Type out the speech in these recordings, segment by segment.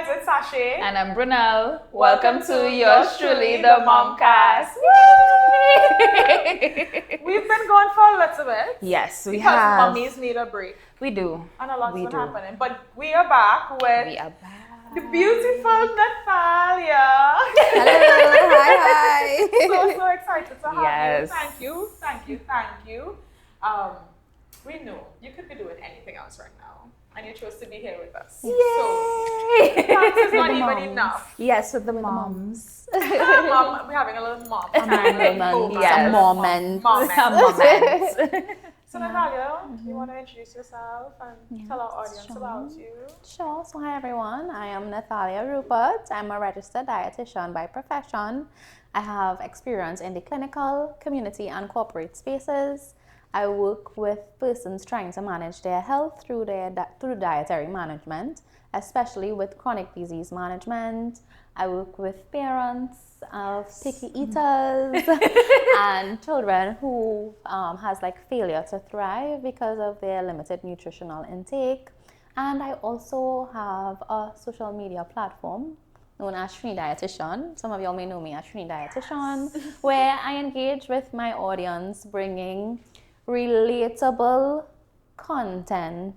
friends, it's Saché. And I'm Brinnelle. Welcome to yours truly, the Momcast. We've been gone for a little bit. Yes, we because have. mummies need a break. We do. And a lot's We been do. happening. But we are back with We are back. the beautiful Nathalia. Hello, hi. So excited to have Yes. you. Thank you. We know you could be doing anything else right now. And you chose to be here with us. Yay! So thanks is not even enough. Yes, with the moms. Mom, we're having a little mom time. Yes. A moment. So Nathalia, you want to introduce yourself and tell our audience about you? Sure. So hi everyone. I am Nathalia Rupert. I'm a registered dietitian by profession. I have experience in the clinical, community, and corporate spaces. I work with persons trying to manage their health through dietary management, especially with chronic disease management. I work with parents of picky eaters and children who has like failure to thrive because of their limited nutritional intake. And I also have a social media platform known as Trini Dietitian. Some of y'all may know me as Trini Dietitian, where I engage with my audience bringing relatable content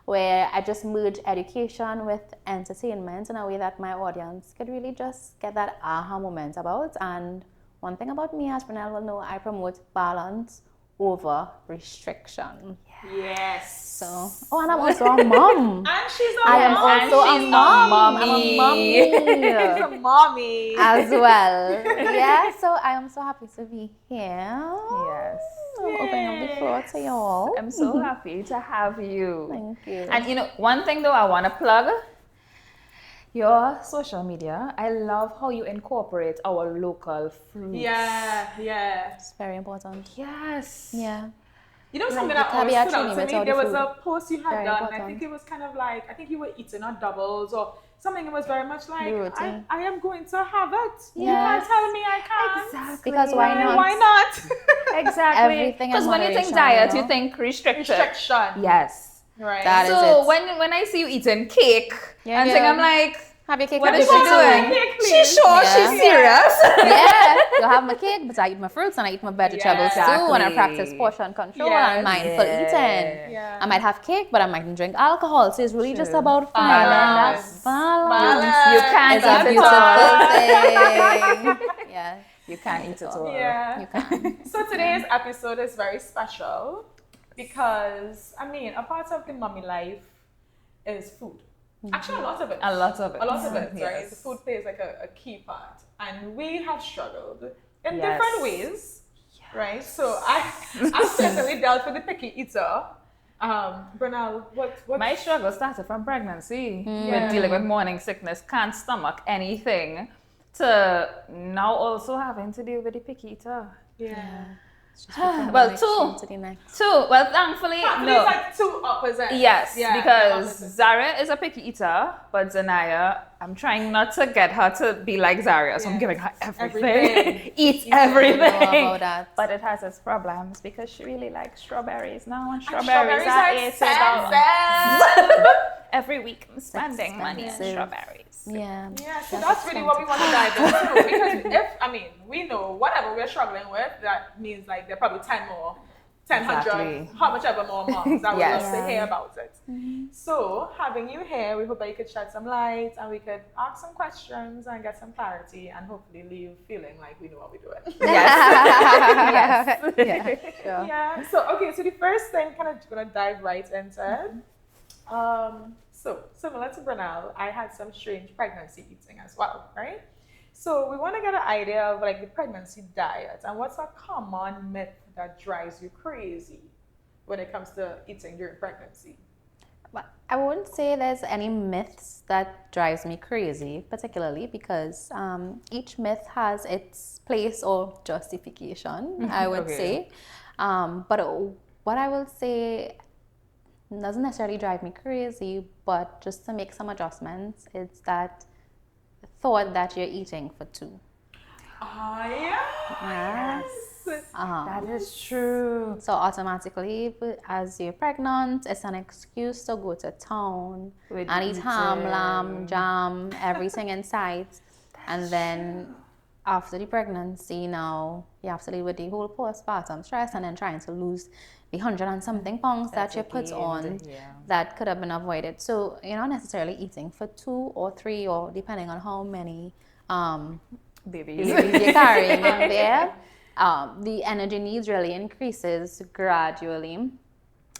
where I just merge education with entertainment in a way that my audience could really just get that aha moment about. And one thing about me, as Brinnelle will know, I promote balance over restriction. Yes. So, and I'm also a mom. And she's a I am mom. also a mom. I'm a mommy. She's a mommy. As well. Yeah, so I am so happy to be here. Yes. I'm opening up the floor to y'all. I'm so happy to have you. Thank you. And you know, one thing though I want to plug, your social media. I love how you incorporate our local fruits. Yeah. It's very important. Yes. Yeah. You know something Like that the always caveat stood out Trini to with me? all There the was food. a post you had Very done, and I important. think it was kind of like, I think you were eating on doubles or something. It was very much like, Routine. I am going to have it. You Yes. can't tell me I can't. Exactly. Because why not? Why not? Exactly. Everything in Because when you think moderation, diet, you you know? think restricted. Restriction. Yes. Right. That is So it. when I see you eating cake Yeah, and yeah. thing, I'm like, Have your cake. what have is your she fruits doing? too. Cake, She's please. sure Yeah. she's serious. Yeah, you have my cake, but I eat my fruits and I eat my vegetables Yeah. too, and I Exactly. practice portion control Yes. and mindful eating. Yeah. I might have cake, but I mightn't drink alcohol. So it's really just True. about finding Balance. that balance. You can't It's a eat it beautiful all. thing. Yeah, You can't eat it all. Yeah. you can. So today's episode is very special because, I mean, a part of the mommy life is food. Actually, a lot of it. A lot of it. A lot of it, Yes. right? The food plays like a key part. And we have struggled in Yes. different ways, right? So I've certainly dealt with the picky eater. Brinnelle, what? My struggle started from pregnancy Yeah. with dealing with morning sickness, can't stomach anything, to now also having to deal with the picky eater. Yeah. It's just from Well, one extreme two. to the next. Well, thankfully, Actually, no. it's like two opposites. Yes, Yeah, because opposites. Zaria is a picky eater, but Zanaya, I'm trying not to get her to be like Zaria, so I'm Yes. giving her everything. Everything. Eat Yeah, I know everything. I know about that. But it has its problems because she really likes strawberries now, and And strawberries are expensive. every week. I'm spending money on expensive. strawberries. Yeah. Yeah, so that's really what we want to dive into. Because we know whatever we're struggling with, that means like there are probably 10 more, 100, Exactly. how much ever more moms that would Yes. love to hear about it. So having you here, we hope that you could shed some light and we could ask some questions and get some clarity and hopefully leave feeling like we know what we're doing. Yes. Yeah, sure. Yeah. So the first thing, kind of gonna dive right into it. So similar to Brinnelle, I had some strange pregnancy eating as well, right? So we want to get an idea of like the pregnancy diet and what's a common myth that drives you crazy when it comes to eating during pregnancy. But I wouldn't say there's any myths that drives me crazy, particularly because each myth has its place or justification, I would Okay. say. But what I will say doesn't necessarily drive me crazy, but just to make some adjustments, it's that thought that you're eating for two. Ah, yeah. Yeah. That is true. So automatically, as you're pregnant, it's an excuse to go to town With and eat ham, eating. lamb, jam, everything in sight. And then after the pregnancy, now you have to deal with the whole postpartum stress and then trying to lose the 100 and something pounds that you put on that could have been avoided. So you're not necessarily eating for 2 or 3 or depending on how many Babies. babies you're carrying in there. The energy needs really increases gradually,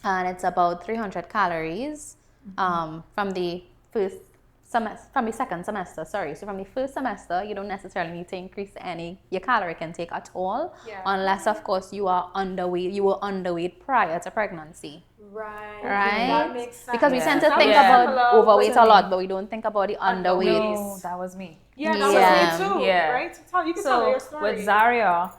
and it's about 300 calories from the second semester. Sorry, so from the first semester, you don't necessarily need to increase your calorie intake at all, unless of course you are underweight. You were underweight prior to pregnancy. Right. Right? That makes sense. Because we tend to That think was about similar overweight to a me. lot, but we don't think about the underweight. No, that was me. Yeah, that Yeah. was me too. Yeah. Right? You can tell your So story. with Zaria,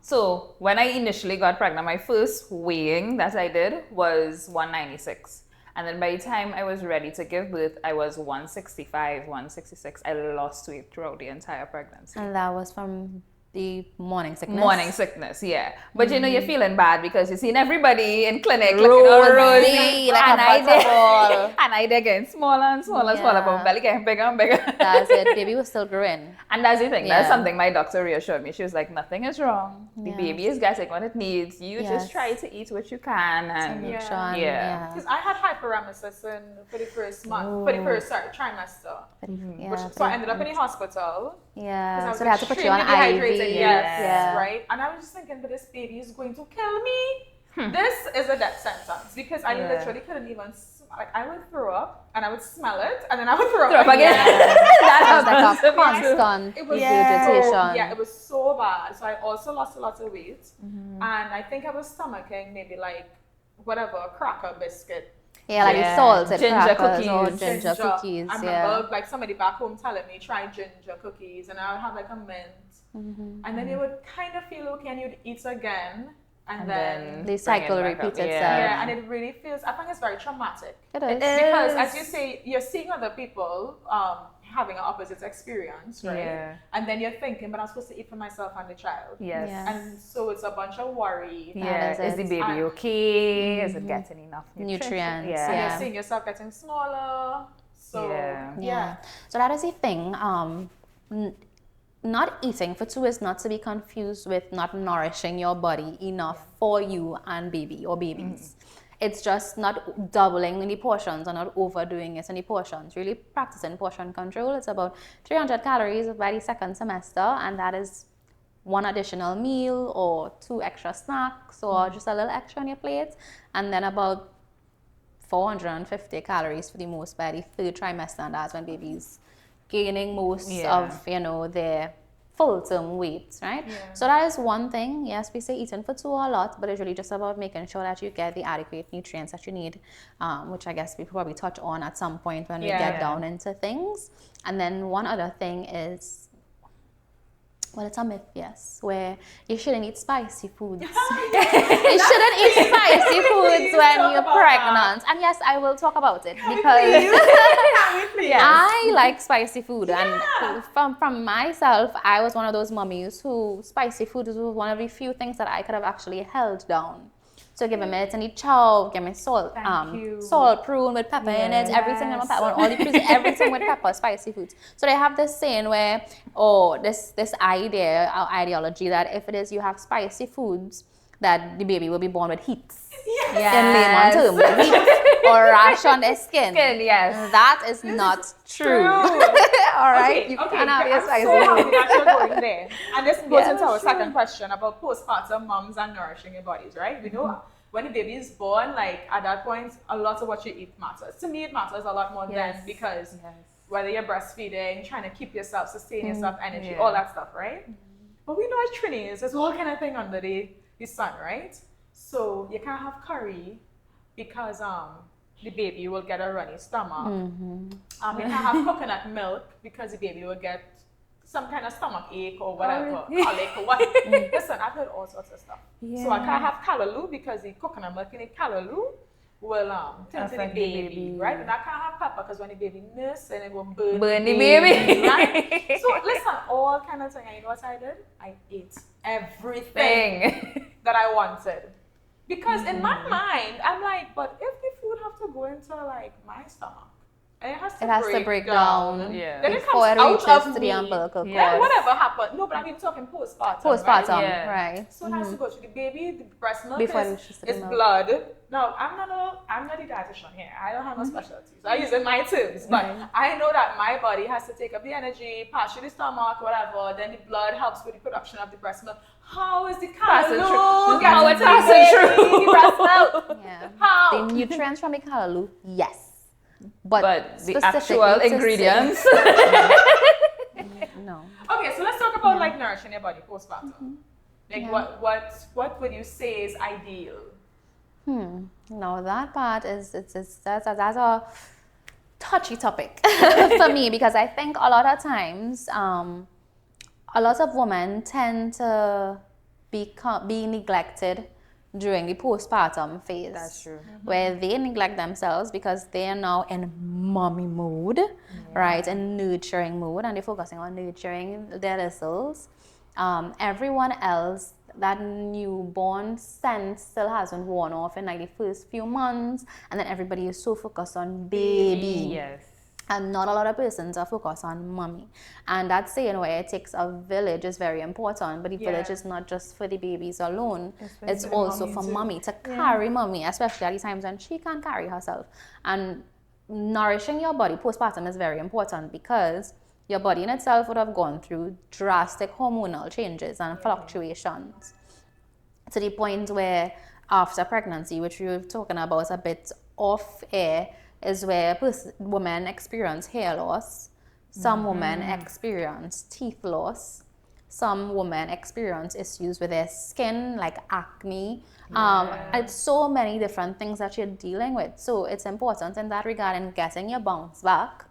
so when I initially got pregnant, my first weighing that I did was 196. And then by the time I was ready to give birth, I was 165, 166. I lost weight throughout the entire pregnancy. And that was from the morning sickness. Morning sickness, yeah. But you know, you're feeling bad because you've seen everybody in clinic looking all Rosy, rosy. like and a I butterball. and I did getting smaller and smaller and smaller, but my belly getting bigger and bigger. That's it. Baby was still growing. And that's the thing. That's Yeah. something my doctor reassured me. She was like, nothing is wrong. The Yes. baby is getting what it needs. You Yes. just try to eat what you can. And Yeah. Sean, Yeah. Because I had hyperemesis for the first month, for the first trimester. Yeah, So I ended up in the hospital. yeah. Because So they had to put you on extremely IV. dehydrated, Yes. Yeah. right? And I was just thinking, but this baby is going to kill me. This is a death sentence because I literally couldn't even, I would throw up and I would smell it and then I would throw up again. That was happens to like me a too. constant It was regurgitation. yeah, it was so bad. So I also lost a lot of weight. And I think I was stomaching maybe like whatever, cracker biscuit. Yeah, like Yeah. salted Ginger crackers or cookies. ginger cookies. I Yeah. remember like somebody back home telling me try ginger cookies and I would have like a mint. And then you would kind of feel okay and you'd eat again. And then The cycle bring it back repeats up. itself. yeah, and it really feels, I think it's very traumatic. It is. Because as you say, you're seeing other people having an opposite experience, right? Yeah. And then you're thinking, but I'm supposed to eat for myself and the child. Yes. Yeah. And so it's a bunch of worry. Yeah. is Is the it. baby And- okay? Is it getting enough Nutrients, Yeah. And yeah. you're seeing yourself getting smaller. So Yeah. yeah. So that is the thing. Not eating for 2 is not to be confused with not nourishing your body enough for you and baby or babies. It's just not doubling in the portions or not overdoing it in the portions. Really practicing portion control. It's about 300 calories by the second semester, and that is 1 additional meal or 2 extra snacks or just a little extra on your plate, and then about 450 calories for the most by the 3rd trimester, and that's when babies gaining most of their full-term weight, right? So that is one thing. Yes, we say eating for 2 a lot, but it's really just about making sure that you get the adequate nutrients that you need, which I guess we probably touch on at some point when we get down into things. And then one other thing is, well, it's a myth, yes, where you shouldn't eat spicy foods. You shouldn't eat spicy foods when you're pregnant. And yes, I will talk about it because I like spicy food. And from myself, I was one of those mummies who spicy food was one of the few things that I could have actually held down. So give me any chow, give me salt, salt prune with pepper in it, everything on pepper, all the foods, everything with pepper, spicy foods. So they have this saying where, this ideology that if it is you have spicy foods, that the baby will be born with heat. In layman terms, with heat or rash on their skin. Yes. That is not true. All right, you can't have your spicy so happy food. that you're going there. And this goes into our that's true. second question about postpartum moms and nourishing your bodies, right? We know when the baby is born, like at that point, a lot of what you eat matters. To me, it matters a lot more then because whether you're breastfeeding, trying to keep yourself, sustain yourself, energy, all that stuff, right? But we know as Trinis, there's all kind of thing under the sun, right? So you can't have curry because the baby will get a runny stomach. You can't have coconut milk because the baby will get some kind of stomach ache or whatever, colic or what. Listen, I've heard all sorts of stuff. So I can't have callaloo because the coconut milk in it callaloo. will tend to the Affect the baby, baby. right? And I can't have pepper because when the baby nurse and it will burn the baby. right? So listen, all kind of thing. And you know what I did? I ate everything that I wanted. Because in my mind, I'm like, but if the food have to go into like my stomach, and it has to break down, Yeah. then it Before comes it out reaches of to me. the umbilical cord. Then whatever happened. No, but I'm even talking postpartum. Postpartum, Yeah. right? So it has to go to the baby. The breast milk Before it reaches to the is milk. blood. Now I'm not a dietitian here. I don't have no specialties. I use in my terms, but I know that my body has to take up the energy, pass through the stomach, whatever. Then the blood helps with the production of the breast milk. How is the callaloo? How it's passing through the breast milk? Yeah. How? The nutrients from the callaloo, yes. But the specifically actual to say- ingredients. No. Okay, so let's talk about like nourishing your body postpartum. Like Yeah. what would you say is ideal? No, that part is that's a touchy topic for me because I think a lot of times a lot of women tend to be neglected during the postpartum phase. That's true. Where they neglect themselves because they are now in mommy mode, right? And nurturing mode, and they're focusing on nurturing their littles. Everyone else, that newborn sense still hasn't worn off in like the first few months, and then everybody is so focused on baby. Yes. And not a lot of persons are focused on mommy. And that saying where it takes a village is very important, but the village is not just for the babies alone. It's also for mommy to carry mommy, especially at the times when she can't carry herself. And nourishing your body postpartum is very important because your body in itself would have gone through drastic hormonal changes and fluctuations to the point where after pregnancy, which we were talking about a bit off air, is where women experience hair loss, some women experience teeth loss, some women experience issues with their skin like acne. It's so many different things that you're dealing with. So it's important in that regard in getting your bounce back,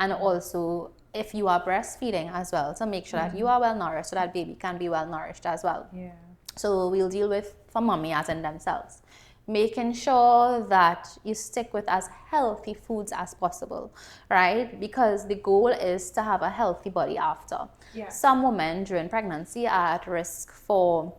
and also if you are breastfeeding as well, to make sure that you are well nourished so that baby can be well nourished as well. Yeah. So we'll deal with for mommy as in themselves. Making sure that you stick with as healthy foods as possible, right? Because the goal is to have a healthy body after. Yeah. Some women during pregnancy are at risk for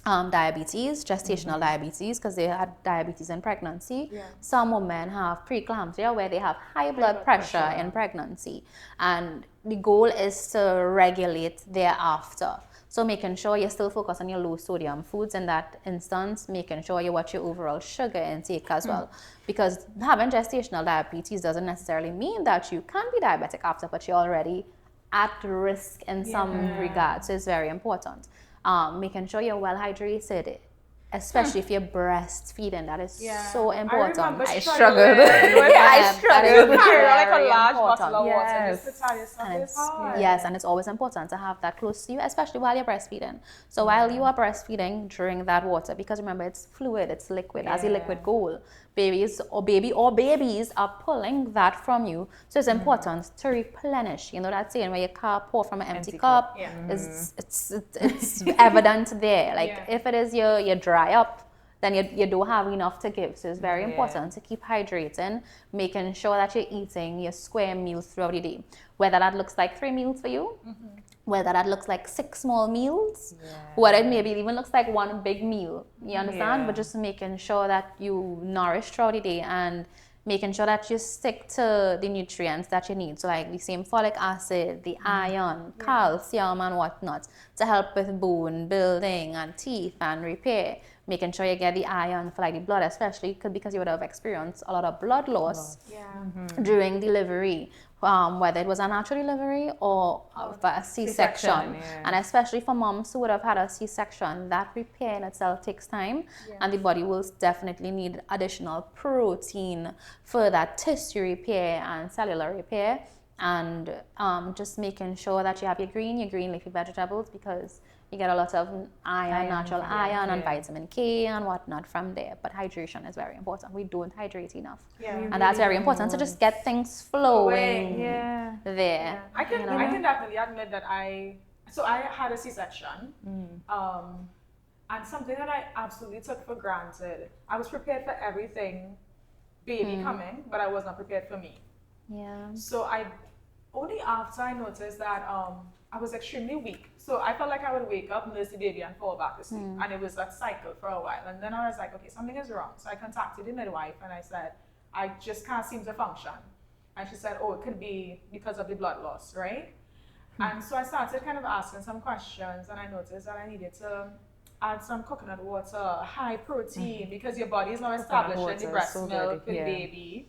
diabetes, gestational diabetes, because they had diabetes in pregnancy. Yeah. Some women have preeclampsia where they have high blood pressure in pregnancy. And the goal is to regulate thereafter. So making sure you're still focused on your low sodium foods in that instance, making sure you watch your overall sugar intake as well. Because having gestational diabetes doesn't necessarily mean that you can be diabetic after, but you're already at risk in some regard. So it's very important. Making sure you're well hydrated, especially if you're breastfeeding. That is so important. I struggled. I struggled. You carry like a Very large important. bottle of water Yes. just to tell yourself And it's hard. yes, and it's always important to have that close to you, especially while you're breastfeeding. So while you are breastfeeding, drink that water, because remember it's fluid, it's liquid, as a liquid goal. Babies are pulling that from you. So it's important to replenish. You know that saying where your cup pour from an empty cup? Yeah. It's evident there. Like if it is you dry up, then you don't have enough to give. So it's very important to keep hydrating, making sure that you're eating your square meals throughout the day. Whether that looks like 3 meals for you, whether that looks like 6 small meals, whether it maybe even looks like 1 big meal. You understand? But just making sure that you nourish throughout the day and making sure that you stick to the nutrients that you need. So like the same folic acid, the iron, calcium and whatnot to help with bone building and teeth and repair. Making sure you get the iron for like the blood, especially because you would have experienced a lot of blood loss during delivery, whether it was a natural delivery or for a C-section. And especially for moms who would have had a C-section, that repair in itself takes time, and the body will definitely need additional protein for that tissue repair and cellular repair. And just making sure that you have your green leafy vegetables, because you get a lot of iron, natural iron and vitamin K and whatnot from there. But hydration is very important. We don't hydrate enough. And that's very important to just get things flowing there. I can definitely admit that I had a C-section, and something that I absolutely took for granted. I was prepared for everything baby coming, but I was not prepared for me. Yeah. So only after I noticed that I was extremely weak. So I felt like I would wake up, nurse the baby, and fall back to sleep. And it was that cycle for a while. And then I was like, okay, something is wrong. So I contacted the midwife and I said, I just can't seem to function. And she said, oh, it could be because of the blood loss, right? And so I started kind of asking some questions, and I noticed that I needed to add some coconut water, high protein, because your body is now establishing the breast milk with baby.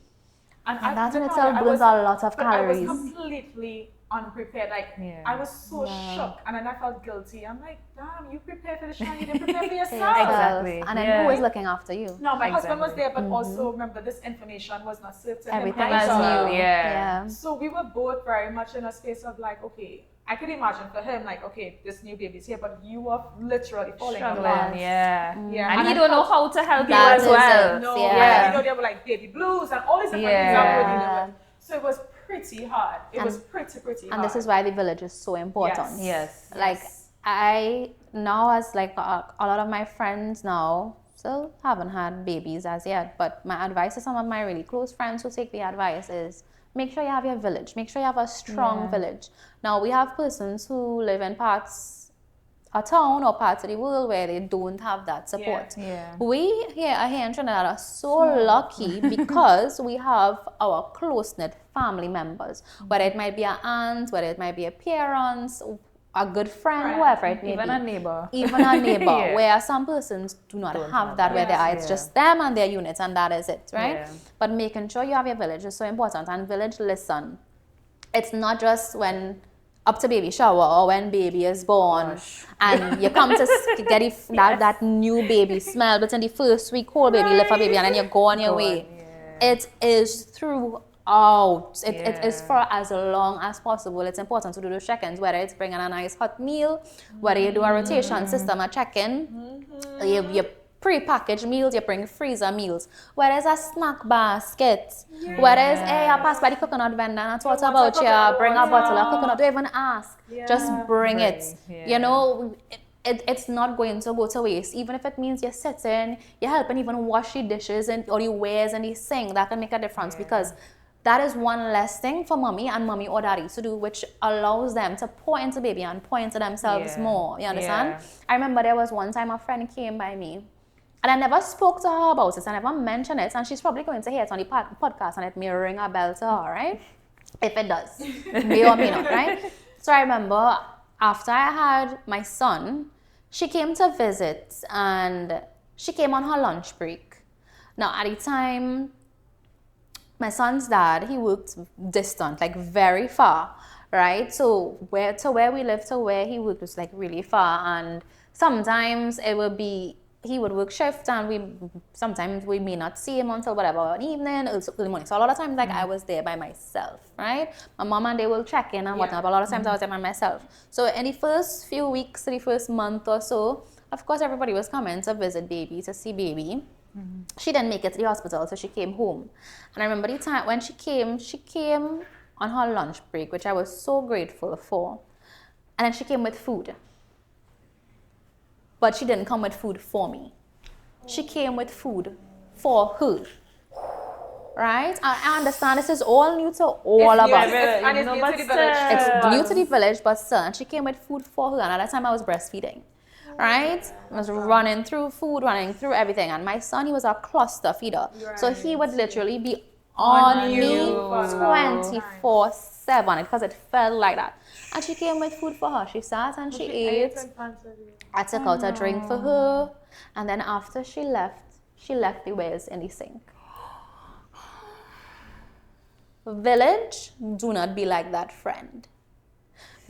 And that in itself burns a lot of calories. I was completely unprepared. Like, I was so shocked. And then I felt guilty. I'm like, damn, you prepared for the show, you didn't prepare for yourself. Exactly. And then who is looking after you? No, my husband was there, but also remember, this information was not served to Everything him. was new. Yeah. So we were both very much in a space of like, okay, I could imagine for him, like, okay, this new baby's here, but you are literally falling apart. Yeah. And he don't know how to help you That as is well. it. No, Yeah. you know, there were like baby blues and all these different things that we were dealing with. So it was pretty hard. It was pretty hard. And this is why the village is so important. Yes. Like, I now, as like a lot of my friends now still haven't had babies as yet, but my advice to some of my really close friends who take the advice is make sure you have your village. Make sure you have a strong village. Now, we have persons who live in a town or parts of the world where they don't have that support. Yeah. We here in Trinidad are so lucky because we have our close-knit family members, whether it might be an aunt, whether it might be a parent, a good friend, whoever it may Even be. a neighbor. Even a neighbor, where some persons do not have that, where they are, it's just them and their units, and that is it, right? Yeah. But making sure you have your village is so important. And village, listen, it's not just when up to baby shower or when baby is born and you come to get that new baby smell, but in the first week, hold baby, lift a baby, and then you go on your way. It is throughout. It is for as long as possible. It's important to do those check-ins, whether it's bringing a nice hot meal, whether you do a rotation system, a check-in, you pre-packaged meals, you bring freezer meals, whether it's a snack basket, whether it's, hey, I pass by the coconut vendor and I thought about you, bring a bottle of coconut, don't even ask, just bring it. You know, it's not going to go to waste. Even if it means you're sitting, you're helping even wash the dishes or the wares and the sink, that can make a difference because that is one less thing for mommy and mommy or daddy to do, which allows them to pour into baby and pour into themselves more. You understand? I remember there was one time a friend came by me and I never spoke to her about it. I never mentioned it. And she's probably going to hear it on the podcast and it may ring a bell to her, right? If it does. May or may not, right? So I remember after I had my son, she came to visit and she came on her lunch break. Now, at the time, my son's dad, he worked distant, like very far, right? So where we lived to where he worked was like really far. And sometimes it would be, he would work shift and sometimes we may not see him until whatever, evening, early morning. So a lot of times, like I was there by myself, right? My mom and they will check in and whatnot, but a lot of times I was there by myself. So in the first few weeks, the first month or so, of course, everybody was coming to visit baby, to see baby. She didn't make it to the hospital, so she came home. And I remember the time when she came on her lunch break, which I was so grateful for. And then she came with food. But she didn't come with food for me. She came with food for her. Right? I understand this is all new to all of us. And it's new to the village. It's new to the village, but still. And she came with food for her. And at that time I was breastfeeding. Right? I was running through food, running through everything. And my son, he was a cluster feeder. Right. So he would literally be on me 24/7 because it felt like that. And she came with food for her. She sat and she ate. I took out a drink for her. And then after she left the wares in the sink. Village, do not be like that friend.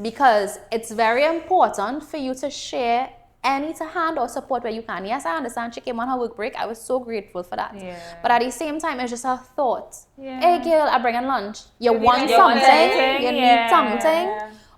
Because it's very important for you to share any to hand or support where you can. Yes, I understand she came on her work break. I was so grateful for that. Yeah. But at the same time, it's just a thought. Yeah. Hey, girl, I'm bringing lunch. You want something? You need something?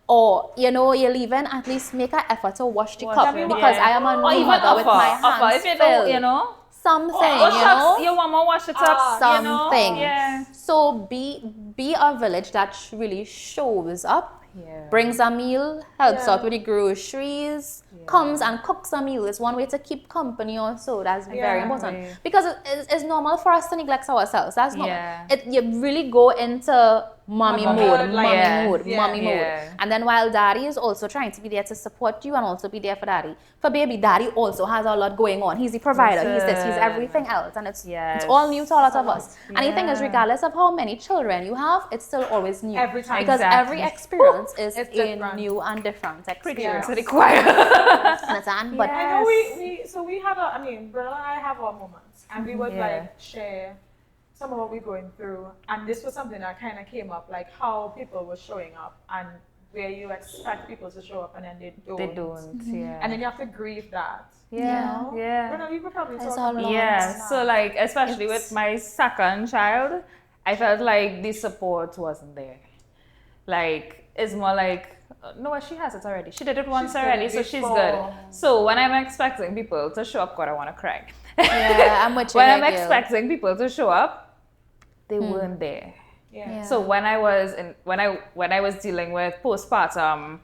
Or, you know, you're leaving, at least make an effort to wash the cup. Because I am a new mother with my hands if you filled. don't, you know? Something, you know? Your mama wash it up, something. You know? Yeah. So be a village that really shows up Yeah. brings a meal, helps Yeah. out with the groceries, comes and cooks a meal. It's one way to keep company also. That's very important. Exactly. Because it's normal for us to neglect ourselves. That's not, Yeah. you really go into mommy Motherhood, mode, like, mommy mode. Yeah. And then while daddy is also trying to be there to support you and also be there for daddy. For baby, daddy also has a lot going on. He's the provider, he's this, he's everything else. And it's all new to a lot of us. And the thing is, regardless of how many children you have, it's still always new. Every time. Because Exactly. every experience is It's a different. new and different experience. To the choir. Understand? But I know we had Brinnelle and I have our moments, and we would like share some of what we're going through, and this was something that kind of came up, like how people were showing up and where you expect people to show up and then they don't. They don't, yeah. And then you have to grieve that. Yeah, You know? yeah. Brinnelle, you could probably It's talk all about long. Yeah, that. so like, especially with my second child, I felt like the support wasn't there. Like, it's more like, no, she has it already. She did it once She's did already, it so she's before. good. So when I'm expecting people to show up, God, I want to cry. yeah, I'm with you. When I'm there, girl. expecting people to show up, they weren't there. Yeah. So when I was dealing with postpartum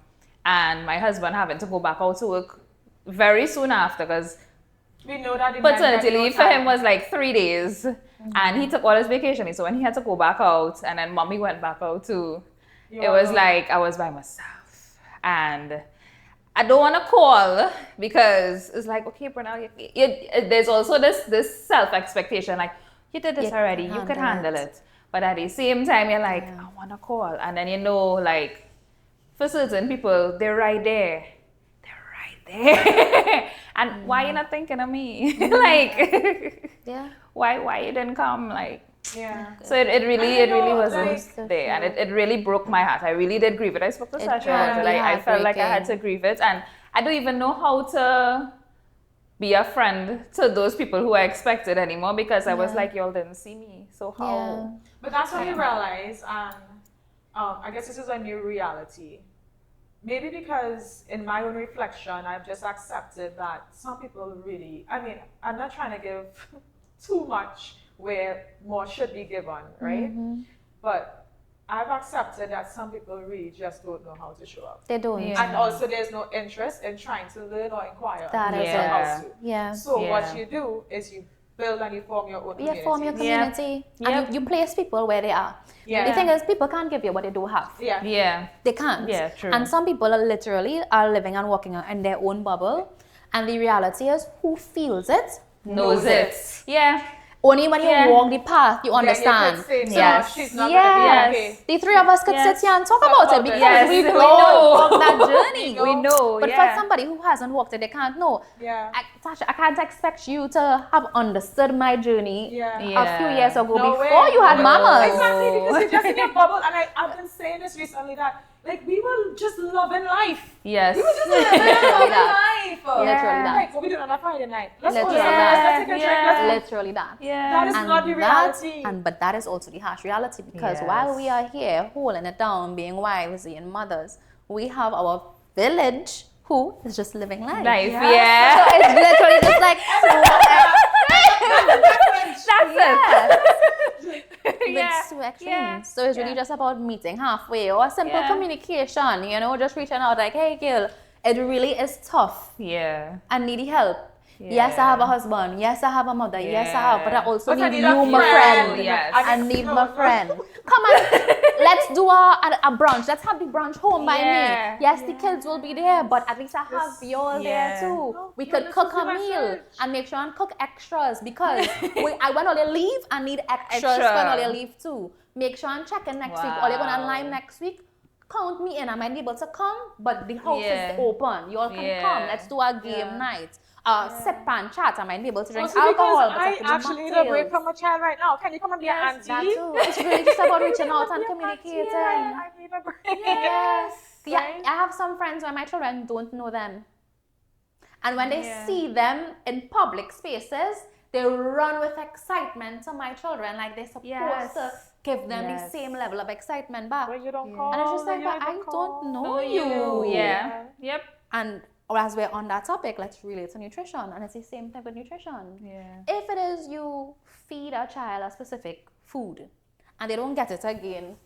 and my husband having to go back out to work very soon after, because We know that the man had paternity no leave for him time. was like 3 days, and he took all his vacation. So when he had to go back out, and then mommy went back out too, You it are was alone. like I was by myself, and I don't want to call because it's like, okay, Brinnelle, there's also this self expectation, like you did this You already, can you could handle handle it. But at the same time, you're like, I want to call, and then like for certain people, they're right there. And why you not thinking of me? Like, why you didn't come? Like, Yeah. so it really wasn't like, there, and it really broke my heart. I really did grieve it. I spoke to Saché about it. really I felt like I had to heartbreaking. grieve it, and I don't even know how to be a friend to those people who I expected anymore, because I was like, y'all didn't see me, so how? But that's when you realize, and I guess this is a new reality. Maybe because in my own reflection, I've just accepted that some people really, I'm not trying to give too much where more should be given, right? But I've accepted that some people really just don't know how to show up. They don't. Yeah. And also there's no interest in trying to learn or inquire. That is There's no it. how to. Yeah. So what Yeah. you do is you build and you form your own community. You form your community Yep. and you place people where they are. Yeah. The thing is, people can't give you what they don't have. Yeah. Yeah, They can't. Yeah, true. And some people are literally living and working in their own bubble. And the reality is, who feels it knows it. Yeah. Only when you walk the path, you understand. Yeah, you could say, Yes. no, she's not Yes. gonna be okay. The three of us could sit here and talk Talk about it about it. because Yes, we've we all know. walked that journey. We know, But yeah. for somebody who hasn't walked it, they can't know. Yeah. Tasha, I can't expect you to have understood my journey Yeah. a few years ago No before way. you had No. mamas. Exactly, because you're just in your bubble. And I've been saying this recently that, like, we were just loving life. Yes. We were just loving life. Literally that. Like, what we doing on a Friday night? Let's go. Literally Let's take a drink. Let's Literally that. Yeah. That is not the reality. But that is also the harsh reality, because Yes. while we are here holding it down, being wives, being mothers, we have our village who is just living life. Life, Yeah. yeah. So it's literally just like That's it. with two extremes. So it's really just about meeting halfway or simple communication, just reaching out like, hey girl, it really is tough. Yeah. I need help. Yes, I have a husband. Yes, I have a mother. Yes, I have. But I also But I need need a you, my friend. friend. Yes. I need my friend. Come on, let's do a brunch. Let's have the brunch home by Yeah. me. Yes, the kids will be there, but at least I have you all there Yeah. too. No, We no, could this cook is a my meal fridge. and make sure and cook extras, because I when all you leave, I need extras Extra. when all you leave too. Make sure and check in next week. All you're gonna Wow. line next week. Count me in. I might be able to come, but the house Yeah. is open. You all can Yeah. come. Let's do a game night. Sip and chat. I might be able to drink Also alcohol. because but I have to do actually need a break mocktails. from a child right now. Can you come and be an Yes, that auntie? too. It's really just about reaching out and Yeah, communicating. I need a break. Yes. Yeah, Right? I have some friends where my children don't know them. And when they see them in public spaces, they run with excitement to my children, like they're supposed to give them the same level of excitement back. When you don't call. And it's just like, when but you I call. don't know you. Yeah. Yep. And as we're on that topic, let's relate to nutrition. And it's the same thing with nutrition. Yeah. If it is you feed a child a specific food and they don't get it again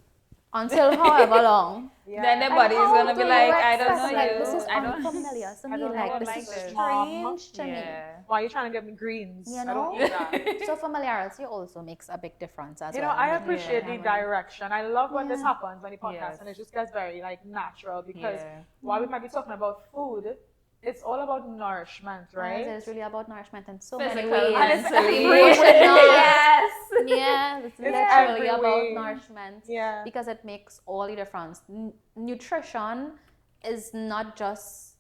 until however long, Then their Like, body's how gonna be do like, you I don't expect, know like, you. this is I don't. unfamiliar to I me. don't Like, know this like is this. strange to me. Yeah. Why are you trying to get me greens? You I know? don't eat that. So familiarity also makes a big difference as You well. know, I making sure appreciate the having- direction. I love when this Yeah. happens on the podcast, Yes. and it just gets very like natural because Yeah. while we might be talking about food, it's all about nourishment, right? It's really about nourishment in so Physical, many ways. And it's mentally. Emotional. Yes. Yeah, it's literally every about way. nourishment Yeah. because it makes all the difference. Nutrition is not just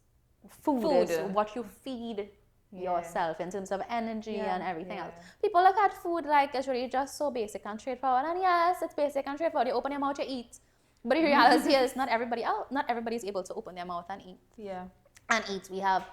food, it's Food. what you feed yourself in terms of energy and everything else. Yeah. People look at food like it's really just so basic and straightforward. And yes, it's basic and straightforward. You open your mouth, you eat. But the reality is not everybody is able to open their mouth and eat. Yeah. And eat. We have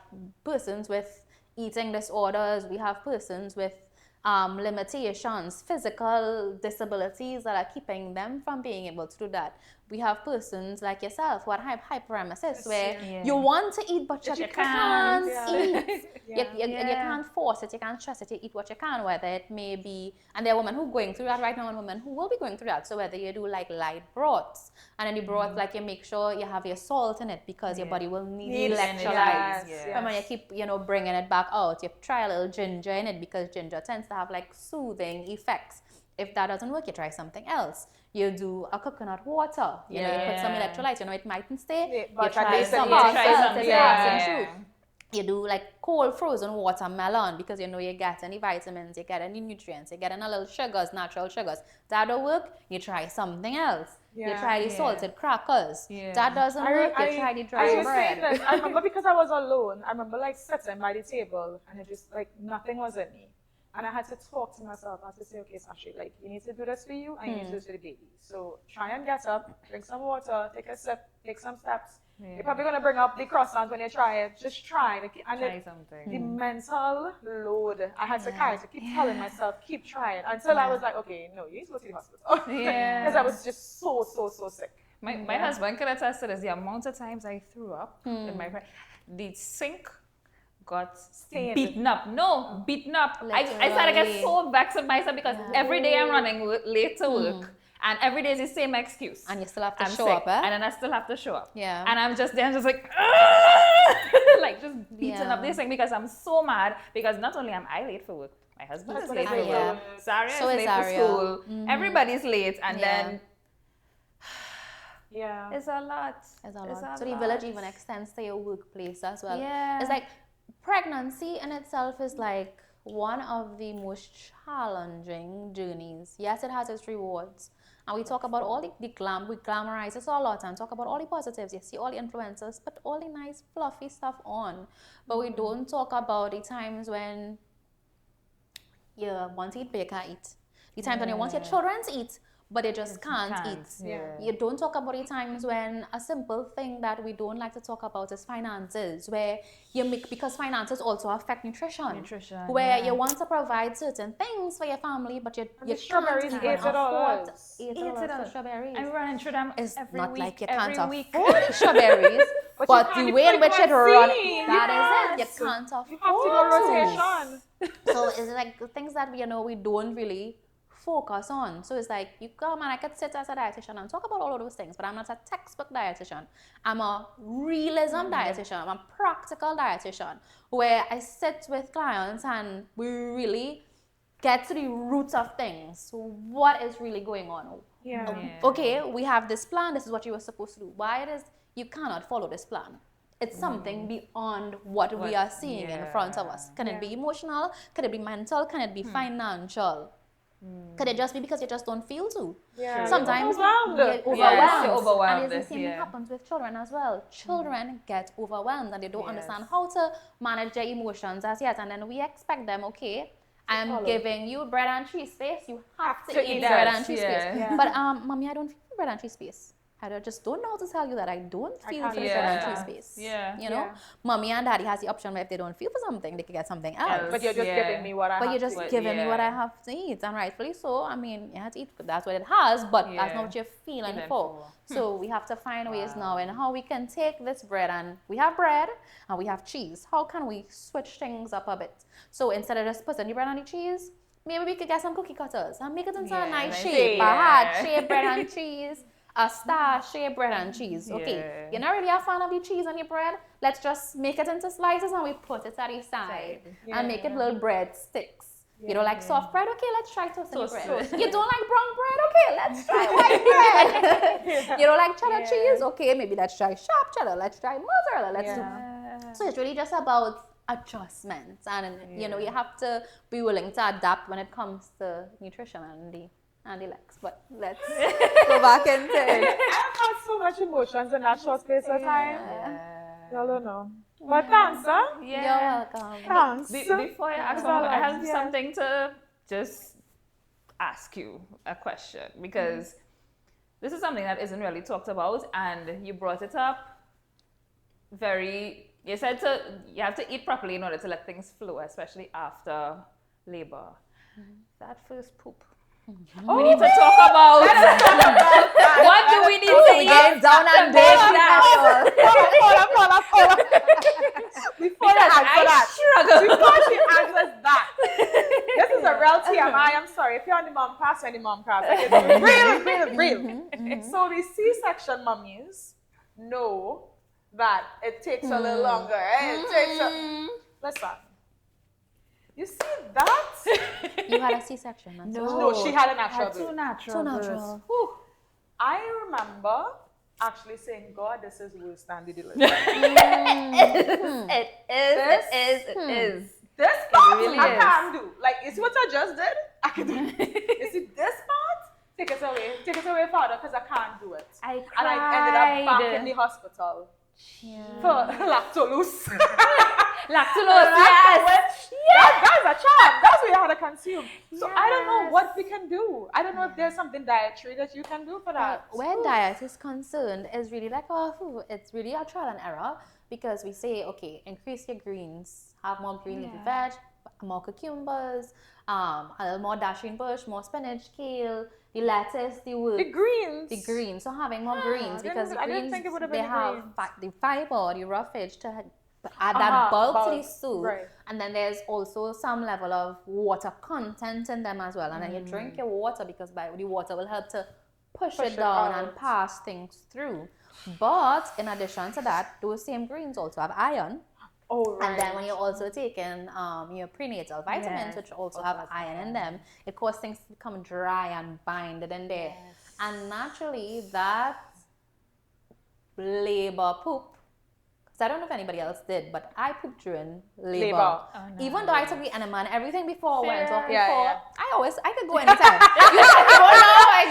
persons with eating disorders. We have persons with limitations, physical disabilities that are keeping them from being able to do that. We have persons like yourself who are hyperemesis, where Yeah. you want to eat but you you can't can't. eat. Yeah. You can't force it, you can't stress it, you eat what you can, whether it may be, and there are women who are going through that right now and women who will be going through that. So whether you do like light broths, and then the broth, like you make sure you have your salt in it because your body will need Need electrolytes. yes, And when you keep, bringing it back out, you try a little ginger in it because ginger tends to have like soothing effects. If that doesn't work, you try something else. You do a coconut water, you put some electrolytes, it mightn't stay. But You try least some you try else, something, it's yeah. passing through. You do like cold frozen watermelon because you get any vitamins, you get any nutrients, you get any little sugars, natural sugars. That don't work, you try something else. You Yeah. try the salted crackers. Yeah. That doesn't work, you try the I dry was saying bread. this. I remember because I was alone. I remember like sitting by the table and it just like nothing was in me. And I had to talk to myself. I had to say, okay, Saché, like you need to do this for you and you need to do this for the baby. So try and get up, drink some water, take a sip, take some steps. Yeah. You're probably gonna bring up the croissant when you try it. Just try. And Try something. the mental load I had to carry to keep telling myself, keep trying until I was like, okay, no, you need to go to the hospital. Yeah. Because I was just so sick. My husband can attest to this. The amount of times I threw up in my the sink got Stained. beaten up. No, beaten up. I started to Literally. get so vexed with myself because every day I'm running late to work. And every day is the same excuse. And you still have to I'm show sick, up, eh? and then I still have to show up. Yeah. And I'm just like, like just beating up this thing because I'm so mad because not only am I late for work, my husband is late for Yeah. work, Zaria So is is late Zaria. for school, everybody's late, and then Yeah. it's a lot. It's a lot. So the village even extends to your workplace as well. Yeah. It's like pregnancy in itself is like one of the most challenging journeys. Yes, it has its rewards. And we talk about all we glamorize it a lot and talk about all the positives. You see all the influencers, put all the nice fluffy stuff on. But we don't talk about the times when you want to eat but you can't eat. The times when you want your children to eat but they just can't eat. Yeah. You don't talk about the times when a simple thing that we don't like to talk about is finances, where you make, because finances also affect nutrition. Where you want to provide certain things for your family, but you strawberries, can't even afford $8 for strawberries. I'm running through them It's every not week, like you every can't week. afford strawberries, but you the can't way in which it runs, frequency. that is it. Yes. You can't afford You have to go rotation. So it's like the things that we don't really focus on. So it's like you come and I could sit as a dietitian and talk about all of those things, but I'm not a textbook dietitian. I'm a realism dietitian. I'm a practical dietitian where I sit with clients and we really get to the roots of things. So what is really going on? Yeah. Okay, we have this plan. This is what you were supposed to do. Why it is you cannot follow this plan? It's something beyond what we are seeing in front of us. Can it be emotional? Can it be mental? Can it be financial? Could it just be because you just don't feel to? Yeah. Sometimes Overwhelmed. you get overwhelmed. Yes, you're overwhelmed, And it's the same thing happens with children as well. Children get overwhelmed and they don't understand how to manage their emotions as yet. And then we expect them, okay, I'm giving you bread and cheese space. You have to eat bread and cheese space. Yeah. But mommy, I don't feel bread and cheese space. I just don't know how to tell you that I don't feel for the bread and cheese space. Yeah. You know, mommy and daddy has the option where if they don't feel for something, they can get something else. But you're just giving me what I have But you're to just eat. giving me what I have to eat, and rightfully so. I mean, you have to eat, that's what it has, but that's not what you're feeling for. So we have to find ways now and how we can take this bread, and we have bread and we have cheese. How can we switch things up a bit? So instead of just putting the bread on the cheese, maybe we could get some cookie cutters and make it into a nice shape, a heart shape bread and cheese. a Saché bread and cheese. Okay, Yeah. you're not really a fan of the cheese on your bread. Let's just make it into slices and we put it at the side and make it little bread sticks. You don't like soft bread? Okay, let's try toasted bread. You don't like brown bread? Okay, let's try white bread. You don't like cheddar cheese? Okay, maybe let's try sharp cheddar. Let's try mozzarella. Let's do. So it's really just about adjustments, and you know, you have to be willing to adapt when it comes to nutrition and the likes. But let's go back into it. I've had so much emotions in that short space of time. Y'all don't know. But thanks, huh? You're welcome. Thanks. Before I ask, I have something to just ask you a question, because this is something that isn't really talked about, and you brought it up you said you have to eat properly in order to let things flow, especially after labor. That first poop. We need to talk about what do we need to eat down and dig that. Hold on. Before you answer that, before she answers that, this is a real TMI. I'm sorry. If you're on the Momcast, it's real. So the C-section mummies know that it takes a little longer. It takes listen. You see that? You had a C-section. No, she had a natural birth. Two natural. I remember actually saying, God, this is worse than the delivery. It is. This part really I is. can't do. Like, you see what I just did? I can do it. You see this part? Take it away, Father, because I can't do it. I And I ended up back in the hospital for lactose. Lactulose, yes. That's a charm. That's what you have to consume. So I don't know what we can do. I don't know if there's something dietary that you can do for that. Where diet is concerned, is really like it's really a trial and error, because we say, okay, increase your greens, have more green leafy veg, more cucumbers, a little more dashing bush, more spinach, kale, the lettuce, The greens. So having more greens, because the I didn't greens, think it would have they been the have greens. the fiber, the roughage to add that bulk to the soup. Right. And then there's also some level of water content in them as well. And then you drink your water, because the water will help to push it down and pass things through. But in addition to that, those same greens also have iron. Oh, right. And then when you're also taking your prenatal vitamins, which also have iron in them, it causes things to become dry and binded in there. And naturally, that labor poop, because I don't know if anybody else did, but I pooped during labor. Oh, no. Even though I took the enema and everything before went off before, Yeah. I could go anytime. You said go now, I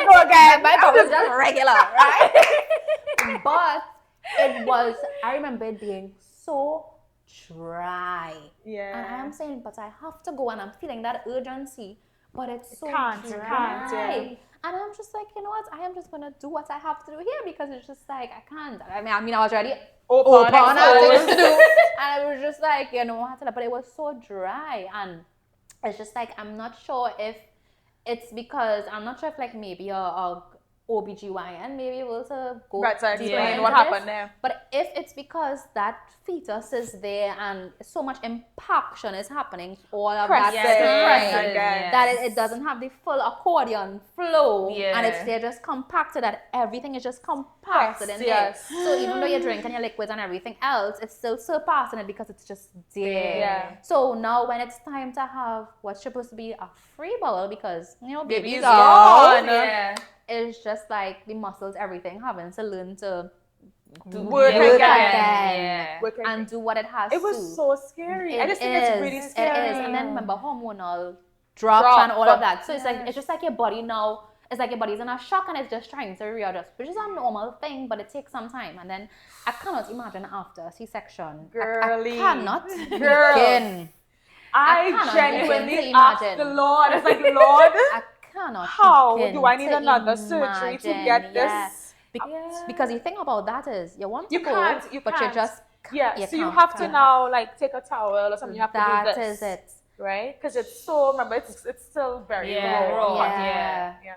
go again. My body was just regular, right? But it was, I remember it being so dry. Yeah. And I am saying, but I have to go, and I'm feeling that urgency, but it's so can't, dry. you can't, yeah. And I'm just like, you know what? I am just gonna do what I have to do here, because it's just like I can't. I mean, I was already open, I had things to do, and I was just like, you know, but it was so dry, and it's just like I'm not sure if it's because like maybe a OBGYN maybe able to go Right, to deeper explain into what this. happened there. But if it's because that fetus is there and so much impaction is happening all of that time, that it doesn't have the full accordion flow, and it's there just compacted, that everything is just compacted in there. So even though you're drinking your liquids and everything else, it's still surpassing it because it's just there. Yeah. So now when it's time to have what's supposed to be a free bowl, because you know baby's gone. Yeah. it's just like the muscles, everything having to learn to Work again. Work and do what it has It was to. so scary. I just think it's really scary. It is. And then remember hormonal drops and all of that. So it's like it's just like your body now. It's like your body's in a shock and it's just trying to readjust, which is a normal thing, but it takes some time. And then I cannot imagine after a C-section. Girly. I cannot begin. I cannot genuinely begin to asked imagine. the Lord. It's like, Lord, I cannot. how begin do I need to another surgery to imagine. get this? Yeah. Because the thing about that is you want to You go, can't, but you just Yeah, so you have to now like take a towel or something. You have to do this. That is it. Right? Because it's so, remember, it's still very raw. raw. Yeah.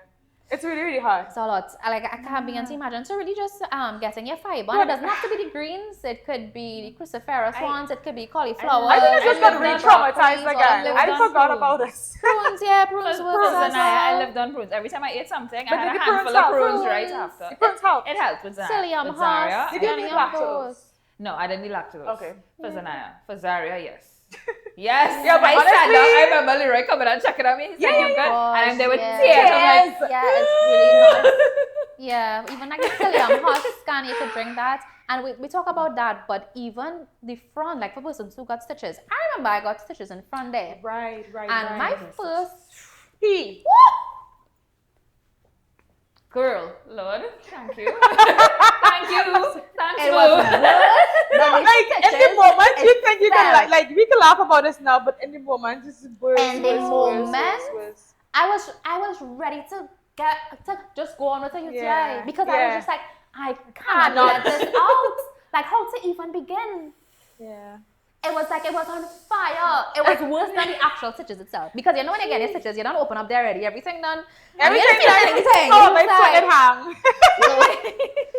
It's really, really hard. It's a lot. I can't begin to imagine. So really just getting your fiber. And it doesn't have to be the greens. It could be the cruciferous ones. It could be cauliflower. I think it's just got re-traumatized again. I forgot about this. Prunes, yeah, prunes. I lived on prunes. Every time I ate something, But I had did a the prunes handful of help? prunes right after. The prunes help. It helped with Psyllium with Zaria. husk. Did you need lactose? No, I didn't need lactose. Okay. For Zanaya. For Zaria, yes. Yes. Yeah, but I sat down. honestly- I remember Leroy coming and checking on me. He said, Yeah, you good? gosh, And they would yeah. tears. I'm like, Yeah, it's really not. Yeah, even like the psyllium husk and you could drink that. And we talk about that, but even the front, like for persons who got stitches. I remember I got stitches in front there. Right. And my first P. girl, Lord, thank you. Thank you. Thanks, It was Lou. worse No, than the like in the stitches moment you think you can itself. like we can laugh about this now, but in the moment this is worse. In the moment, worse. I was ready to just go on with a UTI Yeah, because I yeah. was just like, I can't let this out. Like how to even begin? Yeah. It was like it was on fire. It was worse than the actual stitches itself. Because you know when you get your stitches, you don't open up there already, everything done. And you Everything don't feel anything. Oh, You my just foot like- and hang.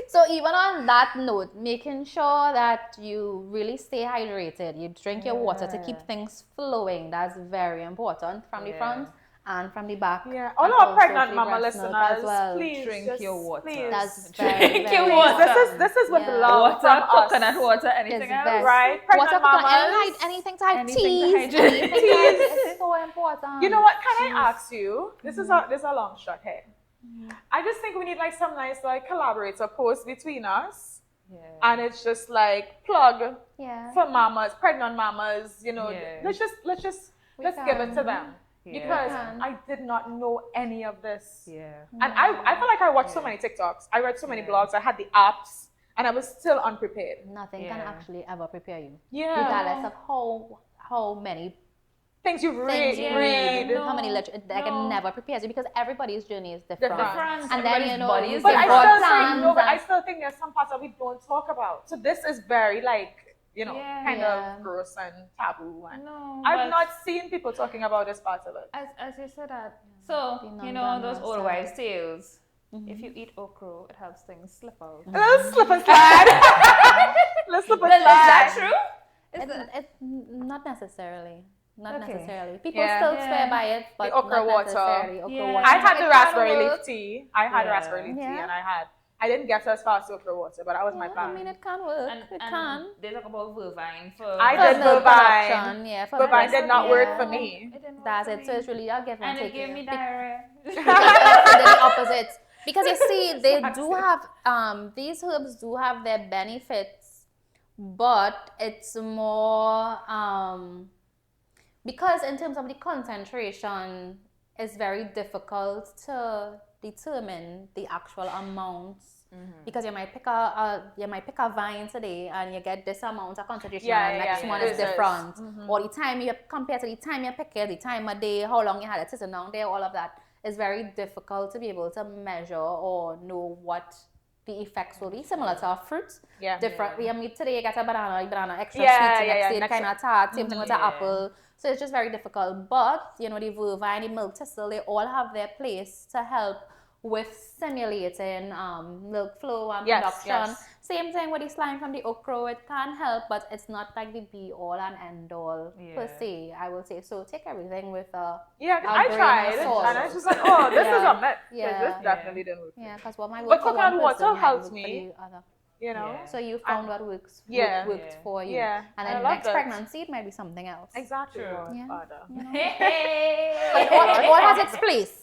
So even on that note, making sure that you really stay hydrated, you drink your water to keep things flowing. That's very important from the front and from the back. Yeah, all and our also pregnant the mama breast milk listeners, as well. please Drink just, your water. Please. That's Drink very, your very water. This is with Yeah. love Water, from us. coconut water, anything It's else? best. Right? Pregnant Water, coconut, mamas. anything to have Anything to teas. hydrate. Anything to it's so important. You know what? Can I ask you? This is a long shot here. I just think we need like some nice like collaborator post between us, and it's just like plug Yeah. for mamas, pregnant mamas. You know, Yeah. let's give it to them Yeah. because We can. I did not know any of this. Yeah. And I feel like I watched so many TikToks. I read so many blogs. I had the apps, and I was still unprepared. Nothing can Yeah. actually ever prepare you, Yeah. regardless of how many Things you things you read. read, how many it never prepares you because everybody's journey is different. Different. And then you know, Everybody's body is But I different still plans think no, but I and- still think there's some parts that we don't talk about. So this is very like kind Yeah. of gross and taboo. And No, I've but not seen people talking about this part of it. as you said that. So, The you know, those non-glamorous old side. wives' tales. If you eat okra, it helps things slip out. Let's slip and slide. Let's slip and Is that slide. true? It's not necessarily. Not Okay. necessarily. People Yeah. still Yeah. swear by it, but The okra not water. necessarily. Okra Yeah. water. I had It the can raspberry work. leaf tea. I had Yeah. raspberry leaf tea, Yeah. and I didn't get as far as okra water, but that was my Yeah, plan. I mean, it can work. And It can. they talk about vervine for I For did milk bovine. production, yeah. For Bovine breast did not milk, work yeah. for me. It didn't work That's for it. me. So it's really a give and And take. it gave me diarrhea. They're the opposite. Because you see, they do have these herbs do have their benefits, but it's more because in terms of the concentration, it's very difficult to determine the actual amounts. Because you might pick a vine today and you get this amount of concentration, and the next one is different. Or the time you compare to the time you pick it, the time of day, how long you had it sitting down there, all of that is very difficult to be able to measure or know what the effects will be. Similar to a fruit, different. I mean, today you get a banana extra sweet, the next day kind of tart. Same thing with the apple. So it's just very difficult. But you know, the vervine, the milk thistle, they all have their place to help with stimulating milk flow and production. Yes. Same thing with the slime from the okra. It can help, but it's not like the be all and end all per se, I will say. So take everything with a I grain tried of it, salt. and I was just like, oh, this is Yeah. a myth. Yeah. This definitely didn't work. Yeah, because what my But work for coconut one water person might helps work for me. the other. You know? Yeah. So you found what works Yeah. worked for you. Yeah. And I then love next that. pregnancy it might be something else. Exactly. True. Lord, Yeah. Father. Hey. But it all has its place.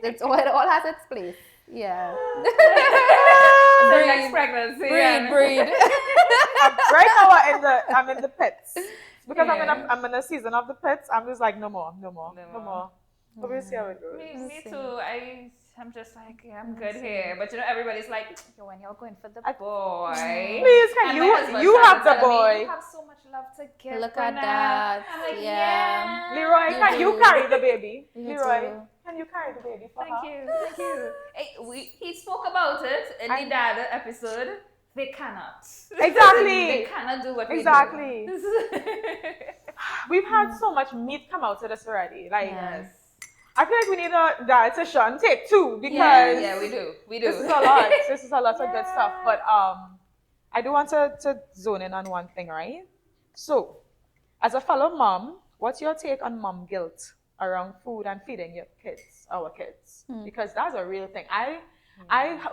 It all has its place. Yeah. The next pregnancy. breed. Right now I'm in the pits. Because I'm in a season of the pits, I'm just like no more. But we'll see how it goes. Me too. I'm just like, I'm good here. But you know, everybody's like, yo, when you're going for the boy. Please, can And my you husband have the started telling me, boy. You have so much love to give. Look at Brinnelle." that. I'm like, Yeah. Leroy, You can you do. carry the baby? You Leroy, too. can you carry the baby for Thank her? you. Hey, he spoke about it in the dad episode. They cannot. Exactly. They cannot do what we Exactly. do. We've had so much meat come out of this already. Like, Yes. I feel like we need a dietitian take two because Yeah, we do. this is a lot. This is a lot of good stuff. But I do want to zone in on one thing, right? So, as a fellow mom, what's your take on mom guilt around food and feeding your kids, our kids? Because that's a real thing.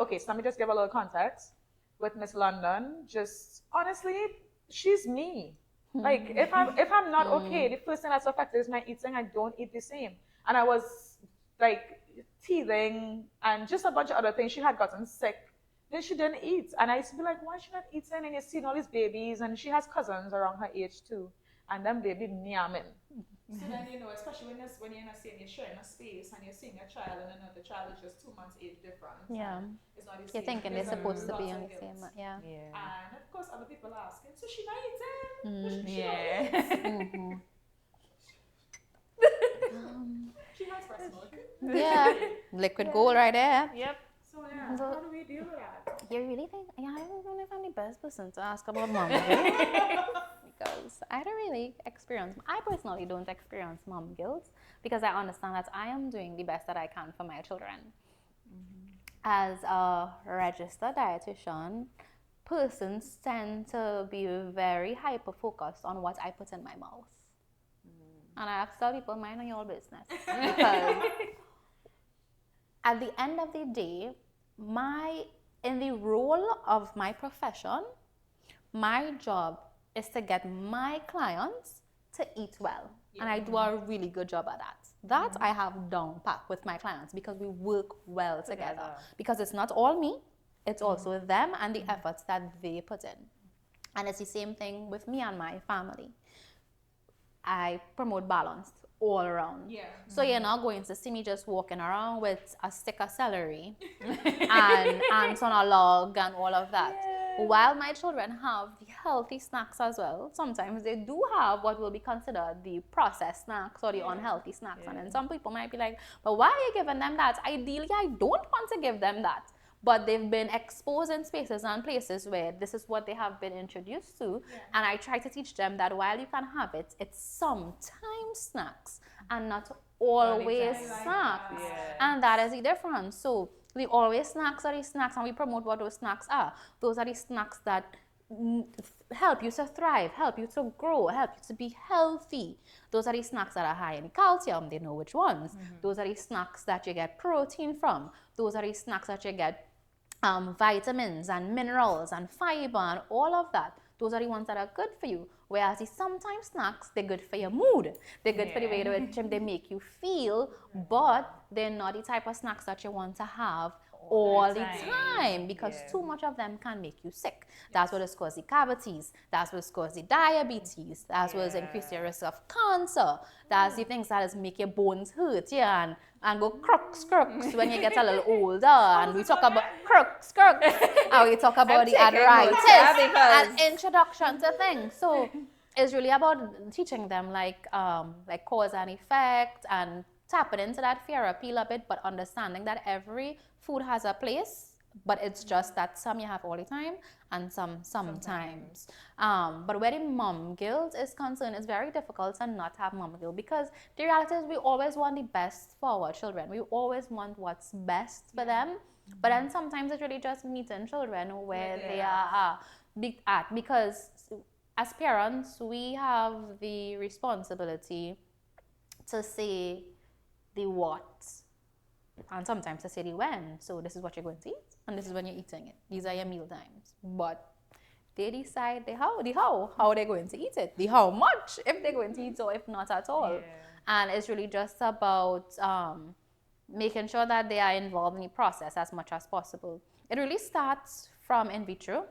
Okay, so let me just give a little context. With Miss London, just honestly, she's me. Like if I'm not okay, the first thing that's affected is my eating. I don't eat the same. And I was like teething and just a bunch of other things. She had gotten sick. Then she didn't eat. And I used to be like, why is she not eating? And you're seeing all these babies and she has cousins around her age too. And them baby nyamming. So then especially when you're in a same, you're sharing a space and you're seeing a child and another child is just 2 months age difference. Yeah. It's not the You're same. thinking they're There's supposed to lots be of on the guilt. same, yeah. And of course, other people are asking, so she not eating? She Yeah. She has breast milk. Yeah, liquid gold right there. Yep. So yeah, how do we deal with that? You really think? Yeah, I don't know if I'm the best person to ask about mom guilt because I don't really experience. I personally don't experience mom guilt because I understand that I am doing the best that I can for my children. As a registered dietitian, persons tend to be very hyper focused on what I put in my mouth. And I have to tell people, mind on your business. Because at the end of the day, in the role of my profession, my job is to get my clients to eat well. And I do a really good job at that. That I have down pat with my clients because we work well together. Because it's not all me, it's also them and the efforts that they put in. And it's the same thing with me and my family. I promote balance all around. Yeah. So you're not going to see me just walking around with a stick of celery and ants on a log and all of that. While my children have the healthy snacks as well, sometimes they do have what will be considered the processed snacks or the unhealthy snacks. And then some people might be like, but why are you giving them that? Ideally, I don't want to give them that. But they've been exposed in spaces and places where this is what they have been introduced to. And I try to teach them that while you can have it, it's sometimes snacks and not always snacks. And that is the difference. So the always snacks are the snacks, and we promote what those snacks are. Those are the snacks that help you to thrive, help you to grow, help you to be healthy. Those are the snacks that are high in calcium. They know which ones. Those are the snacks that you get protein from. Those are the snacks that you get vitamins and minerals and fiber and all of that. Those are the ones that are good for you. Whereas the sometimes snacks, they're good for your mood. They're good for the way in which they make you feel, but they're not the type of snacks that you want to have all the time because too much of them can make you sick. That's what causes the cavities. That's what causes the diabetes. That's what increase your risk of cancer. That's the things that make your bones hurt, and go crooks when you get a little older. And we talk about crooks, and we talk about the arthritis and introduction to things. So it's really about teaching them like cause and effect and tapping into that fear appeal a bit, but understanding that every food has a place, but it's just that some you have all the time and some sometimes. But where the mom guilt is concerned, it's very difficult to not have mom guilt because the reality is we always want the best for our children. We always want what's best for them. But then sometimes it's really just meeting children where they are at, because as parents, we have the responsibility to say the what and sometimes to say the when. So this is what you're going to eat and this is when you're eating it. These are your meal times. But they decide the how they're going to eat it, the how much, if they're going to eat or if not at all. And it's really just about making sure that they are involved in the process as much as possible. It really starts from in vitro.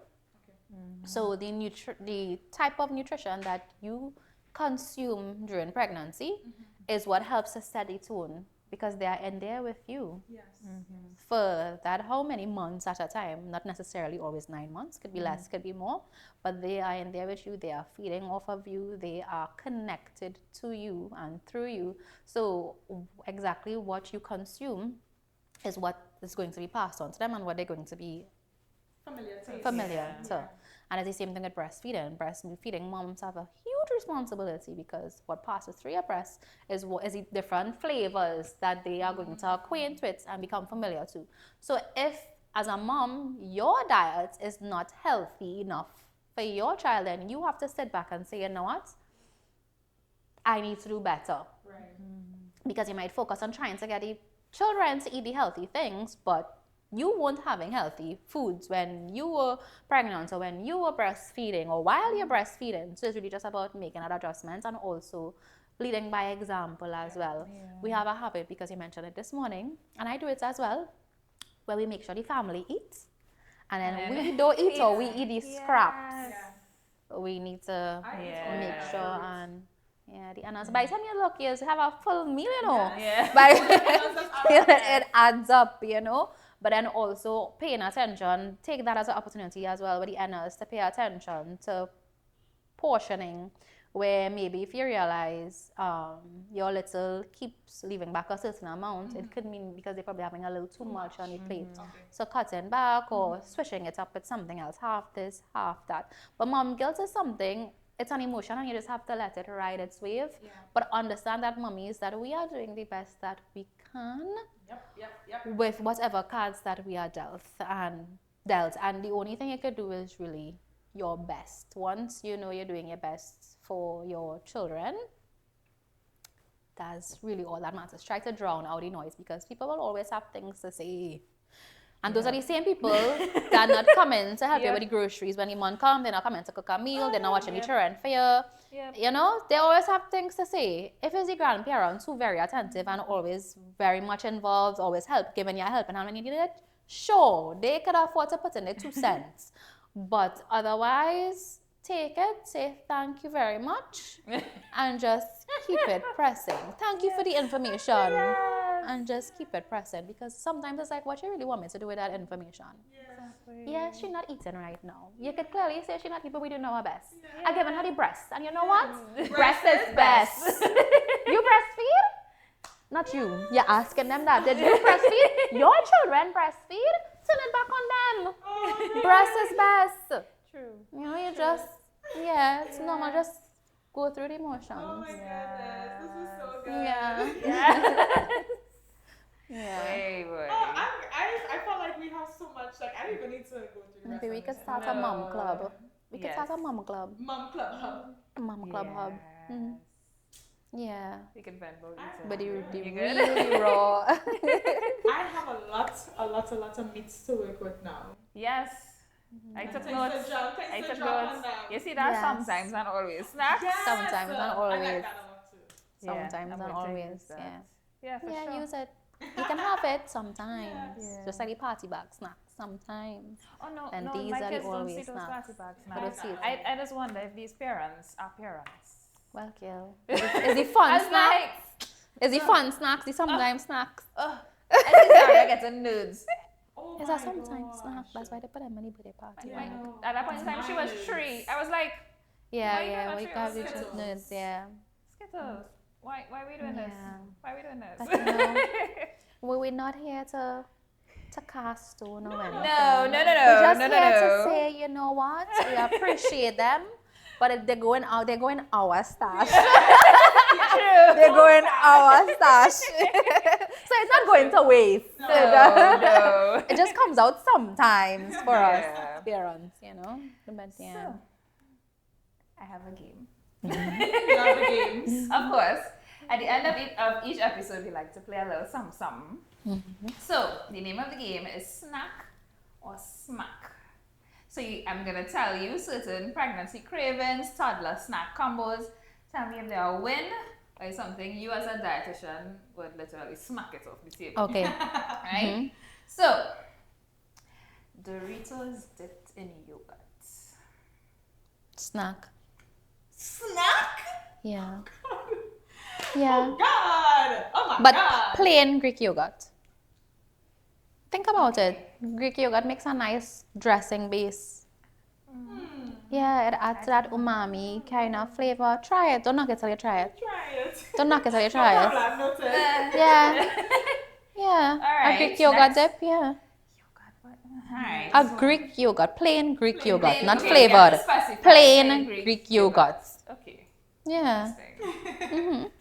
So the type of nutrition that you consume during pregnancy is what helps to set the tone, because they are in there with you for that how many months at a time, not necessarily always 9 months, could be less, could be more, but they are in there with you, they are feeding off of you, they are connected to you and through you. So exactly what you consume is what is going to be passed on to them and what they're going to be familiar to. And it's the same thing with breastfeeding. Breastfeeding moms have a huge huge responsibility because what passes through your breast is the different flavors that they are going to acquaint with and become familiar to. So if, as a mom, your diet is not healthy enough for your child, then you have to sit back and say, you know what? I need to do better. Right. Because you might focus on trying to get the children to eat the healthy things, but you weren't having healthy foods when you were pregnant or when you were breastfeeding or while you're breastfeeding. So it's really just about making that adjustment and also leading by example as well. Yeah. We have a habit, because you mentioned it this morning, and I do it as well, where we make sure the family eats. And then we don't eat or we eat the scraps. Yeah. We need to Yeah. make sure and the others. By the time you look, you have a full meal, you know. Yeah. It adds up, you know. But then also paying attention, take that as an opportunity as well with the others to pay attention to portioning, where maybe if you realize your little keeps leaving back a certain amount, it could mean because they're probably having a little too much on the plate. So cutting back or switching it up with something else, half this, half that. But mom guilt is something, it's an emotion and you just have to let it ride its wave. Yeah. But understand that, mummies, that we are doing the best that we can Yep. with whatever cards that we are dealt. And the only thing you could do is really your best. Once you know you're doing your best for your children, that's really all that matters. Try to drown out the noise, because people will always have things to say. And those are the same people that are not coming to help you with the groceries. When the man comes, they're not coming to cook a meal, they're not watching the children for you. You know, they always have things to say. If it's the grandparents who are very attentive and always very much involved, always giving you a helping hand when you need it, sure, they could afford to put in their 2 cents. But otherwise, take it, say thank you very much, and just keep it pressing. Thank you for the information. And just keep it present, because sometimes it's like, what you really want me to do with that information? Yeah, she's not eating right now. You could clearly say she's not eating, but we do know her best. I given her the breast, and you know what? Breast is best. You breastfeed? Not you. You're asking them that. Did you breastfeed? Your children breastfeed? Turn it back on them. Oh, Breast is best. True. You know, you just, it's normal. Just go through the emotions. Oh my goodness, this is so good. Yeah. Yeah. Way. Oh, I felt like we have so much. Like, I don't even need to go through the rest Maybe we of could this. start a mom club. We could start a mom club. Mom club hub. A mom club hub. Yeah. We can vent about it. But the You good? really raw. I have a lot of meats to work with now. Yes. I took Thanks notes. to John. Thanks I to took John notes. on that. You see that Yes. sometimes and always. Snacks? Yes. Sometimes, not I always. like that a lot too. Sometimes, I'm not going to always. use that. Yeah. Yeah, for Yeah, sure. use it. You can have it sometimes. Yes. Just like the party bag snacks sometimes. Oh no, And no, these my are the kids don't always see those snacks. party bags They now. don't see it. I just wonder if these parents are parents. Well, kill. Is the fun I was snacks? Is the fun snacks? The sometimes snacks? I think Daria gets a nudes. Oh Is my that sometimes gosh. snacks? That's why they put them in the birthday party. Like, know. at that point in time, she was 3. I was like, Yeah, Why you yeah, not we sure? got the Skittles. nudes, yeah. Skittles, why are we doing this? Yeah. Why are we doing this? But you know, we're not here to cast stone or anything. No. We're just no, here no. to say, you know what, we appreciate them, but if they're going out, they're going our stash. They're going our stash. So it's not going to waste. No. It just comes out sometimes for us Yeah. parents, you know. But yeah. So, I have a game. You love the games. Of course, at the end of each episode, we like to play a little something. So, the name of the game is Snack or Smack. So, I'm going to tell you certain pregnancy cravings, toddler snack combos. Tell me if they are a win or something you as a dietitian would literally smack it off the table. Okay. Right? So, Doritos dipped in yogurt. Snack. Snack? Yeah. Yeah. God! Oh my But God! plain Greek yogurt. Think about it. Greek yogurt makes a nice dressing base. Yeah, it adds that umami kind of flavor. Try it. Don't knock it till you try it. Try it. Don't knock it till you try it. I've noticed. Yeah. Yeah. Alright, A Greek yogurt next. dip, yeah. Alright. A Greek yogurt, plain Greek yogurt, not okay, flavored. yeah, specify Plain Greek yogurt. Okay. Yeah. Interesting.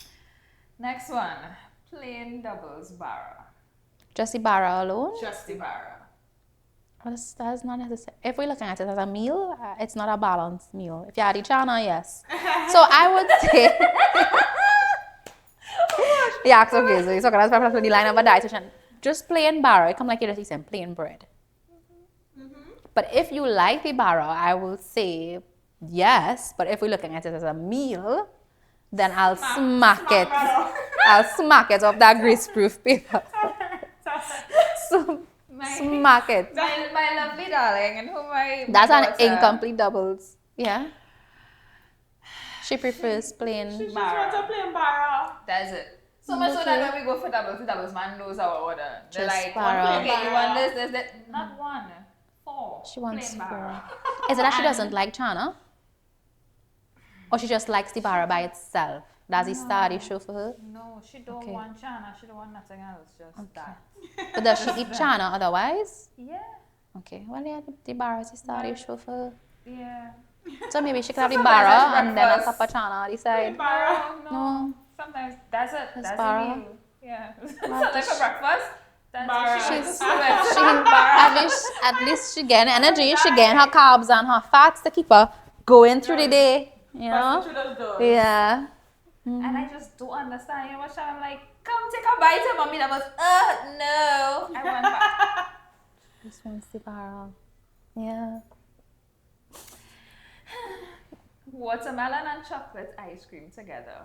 Next one, plain doubles bara. Just the bara alone? Just the bara. That's not necessary. If we're looking at it as a meal, it's not a balanced meal. If you add the chana, yes. So I would say. Yeah, it's okay. So it's okay. That's probably the line of a dietitian. Just plain bara. It come like you're just eating plain bread. But if you like the bara, I will say yes. But if we're looking at it as a meal, then I'll smack it. I'll smack it off that grease-proof paper. So smack it. My lovely darling, and whom That's an daughter- incomplete doubles. Yeah. She prefers plain. She just wants a plain bara. That's it. So much so that when we go for doubles, man knows our order. They're Just like, bara. okay, you want this, that. Not one, 4. She wants plain bara. Is it that she doesn't like chana? Or she just likes the bara by itself? That's the star issue for her? No, she don't Okay. want chana. She don't want nothing else. Just that. But does she eat chana otherwise? Yeah. Okay, well, yeah, the bara is the star issue for her. Yeah. So maybe she could have the Sometimes bara it's and then a breakfast. cup of chana on the side. Bara. No. Sometimes that's it. It's That's bara. a meal. Yeah. Something for breakfast. That's Bara. She's- She's At least she getting energy, she getting her carbs and her fats to keep her going through the day. You know? Passing through those doors. Yeah. And I just don't understand. You know what I'm like, come take a bite of mommy. That was, no. I want back. This one's the bara. Yeah. Watermelon and chocolate ice cream together.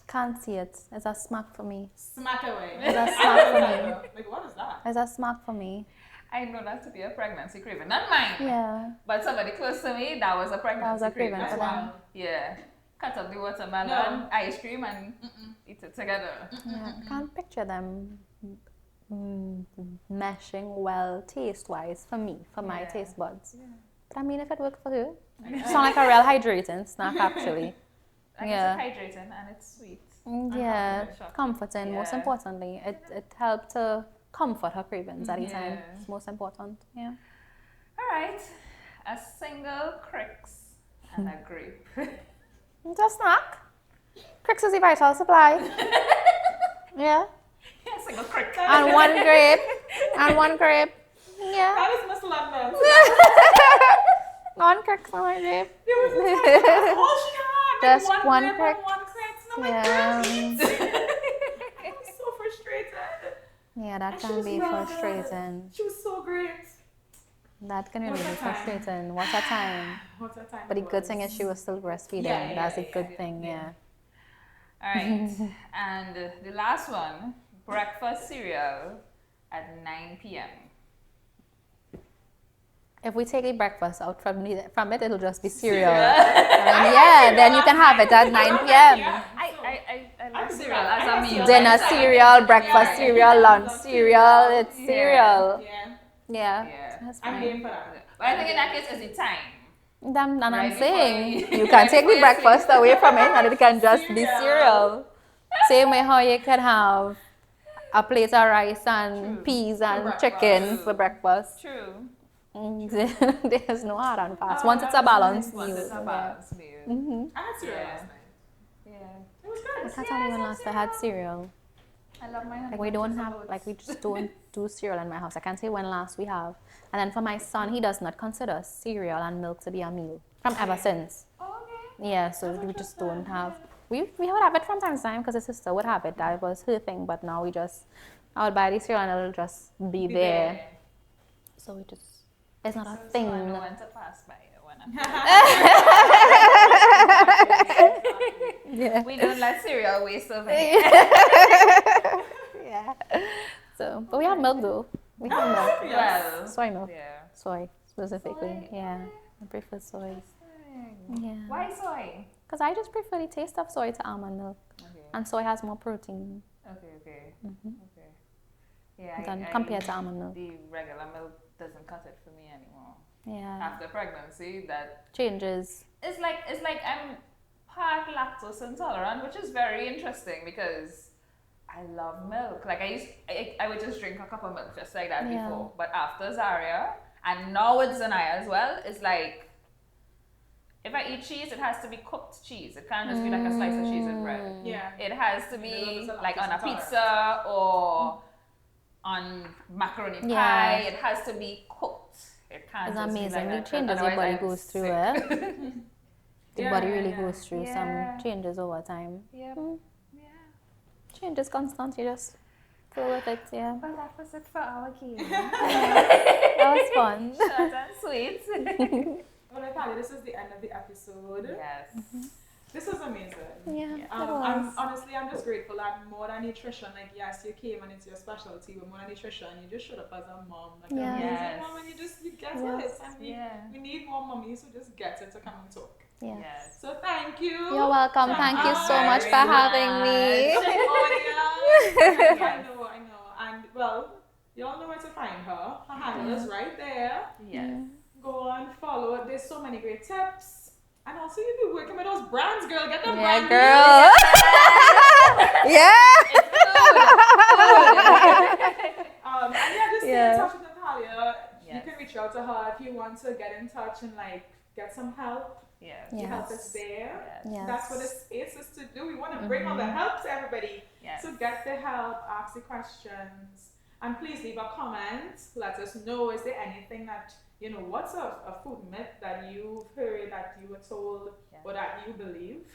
Can't see it. It's a smack for me. Smack away. It's a smack for me. Like, what is that? It's a smack for me. I know that to be a pregnancy craving. Not mine. Yeah. But somebody close to me, that was a pregnancy a craving craving. for them. Yeah. Cut up the watermelon, No. ice cream, and eat it together. Yeah. Can't picture them meshing well taste-wise for me, for my Yeah. taste buds. But I mean, if it worked for her, it sounds like a real hydrating snack actually. Like Yeah. it's hydrating and it's sweet. Yeah, comforting, chocolate. comforting. Most Yeah. importantly, it helped to comfort her cravings at the time. Yeah. It's most important. Yeah. All right. A single Crix and a grape. It's a snack. Crix is the vital supply. Yeah. Yeah, single Crix. And one grape. And one grape. Yeah. That is Miss London. One Crix and one grape. That's all she had. Like, Just one grape Crix. and one Crix. And I'm Yeah. like, I'm so frustrated. Yeah, that And she can was be well frustrating. She was so great. That can really What's be her time? frustrating. What's her time? What's that time? But the it good was? thing is she was still breastfeeding. Yeah, That's a yeah, good yeah, thing, yeah. All right. And the last one, breakfast cereal at 9 p.m. If we take the breakfast out from it, it'll just be cereal. Yeah, then you can have it at 9 p.m. I love could do cereal that. as I a could meal. see Dinner Yeah. cereal, breakfast Yeah. cereal, lunch cereal. It's Yeah. cereal. Yeah. Yeah, Yeah. that's I'm fine. game for that. But I think in that case, is it time? And Right I'm before saying you- you can right take before the you breakfast sleep. away from it and it can just be Cereal. cereal. Same way how you can have a plate of rice and True. peas and breakfast. chicken for breakfast. True. There's no hard and fast. Oh, Once it's a that's balanced nice. meal. Once it's a yeah. balanced meal. Mm-hmm. I had cereal Yeah. last night. Yeah. It was I good. can't tell you when last I had cereal. I love my Like we just don't do cereal in my house. I can't say when last we have. And then for my son, he does not consider cereal and milk to be a meal from ever since. Okay. Yeah, so we just don't have. We would have it from time to time because his sister would have it. That was her thing. But now I would buy the cereal and it'll just be there. So we just, it's not a thing. So I know when to pass by when I'm Yeah. We don't let cereal waste away. Yeah. So, but we have milk though. We have milk. Well, Soy milk. yeah. Soy specifically. Soy? Yeah. I prefer soy. Yeah. Why soy? Because I just prefer the taste of soy to almond milk. Okay. And soy has more protein Okay. Okay. Yeah. than compared to almond milk. The regular milk doesn't cut it for me anymore. Yeah. After pregnancy, that Changes. it's like I'm part lactose intolerant, which is very interesting because I love milk. Like I would just drink a cup of milk just like that Yeah. before. But after Zaria and now with Zanaya as well, it's like if I eat cheese, it has to be cooked cheese. It can't just be like a slice of cheese and bread. Yeah. It has to be like on a pizza or on macaroni pie. Yeah. It has to be cooked. It can't It's just amazing be like the that, changes your otherwise body I'm goes through sick. it. The Yeah, body yeah, really yeah. goes through Yeah. some changes over time. Yep. Mm. Yeah. Change is constant, you just go with it, yeah. Well, that was it for our game. That was fun. Short and sweet. Well, Nathalia, this is the end of the episode. Yes. This was amazing. Yeah, it I'm was. honestly, I'm just grateful that more than nutrition, like yes, you came and it's your specialty, but more than nutrition, you just showed up as a mom, like Yeah. an amazing Yes. mom, and you get Yes. it, and Yeah. we need more mommies who just get it to come and talk. Yeah. Yes. So thank you. You're welcome. Thank you so much for very having me. Oh yeah, I know, and well, you all know where to find her. Her handle is right there. Yes. Go on, follow it. There's so many great tips. And also, you be working with those brands, girl. Get the Yeah, brand girl. Yeah. And yeah, just stay Yeah. in touch with Nathalia. You Yes. can reach out to her if you want to get in touch and like get some help. Yes. The Yes. help is there. Yes. That's what this space is to do. We want to bring all the help to everybody. Yes. So get the help, ask the questions, and please leave a comment. Let us know, is there anything that, you know, what's a food myth that you've heard, that you were told, or that you believe?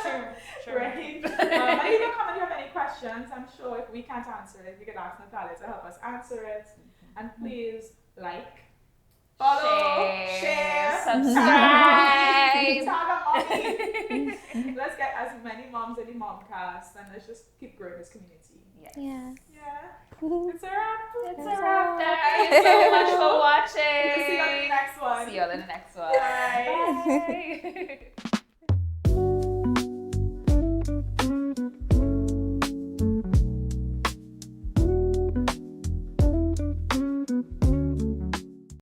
Sure. Right? And leave a comment if you have any questions. I'm sure if we can't answer it, we could ask Nathalia to help us answer it. And please like, follow, share, subscribe. tag a mommy. Let's get as many moms in the Momcast, and let's just keep growing this community. Yes. Yeah. Yeah. It's a wrap. It's a wrap. Thank you so much for watching. We'll see you on the next one. See you on the next one. Bye. Bye.